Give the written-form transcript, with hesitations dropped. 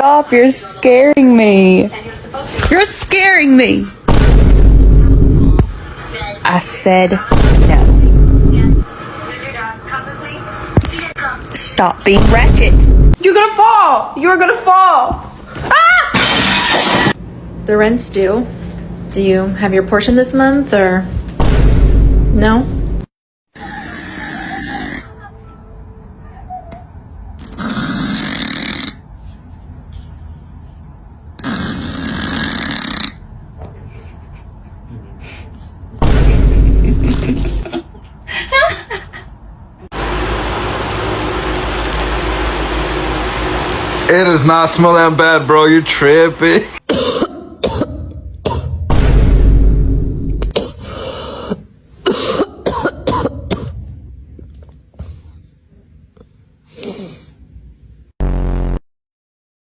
Stop, you're scaring me. You're scaring me. I said no. Stop being ratchet. You're gonna fall. You're gonna fall. Ah! The rent's due. Do you have your portion this month or no? It does not smell that bad, bro. You're tripping.